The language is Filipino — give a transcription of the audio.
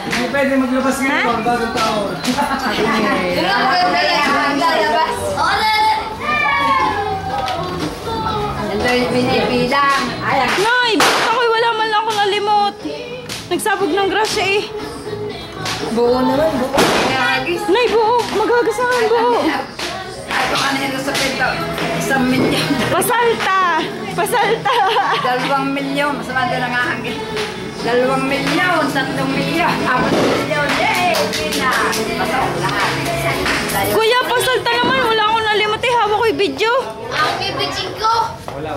Hindi pwede maglabas ngayon pang bagong taon. Binibilang. Nay, bakit ako'y wala man lang ako nalimot? Nagsabog ng grasya eh. Buo naman, buo. Nay, buo. Magagas na ang buo. Ito kanina sa pinto. 1 milyon. Pasalta. Pasalta. 2 milyon. Masama din ang ahangin. 2 milyon. 3 milyon. 4 milyon. Yay! Pina. Pasok lahat. Kuya, pasalta naman. Wala akong nalimot eh. Hawak ko yung video. Ang bibigin ko. Wala.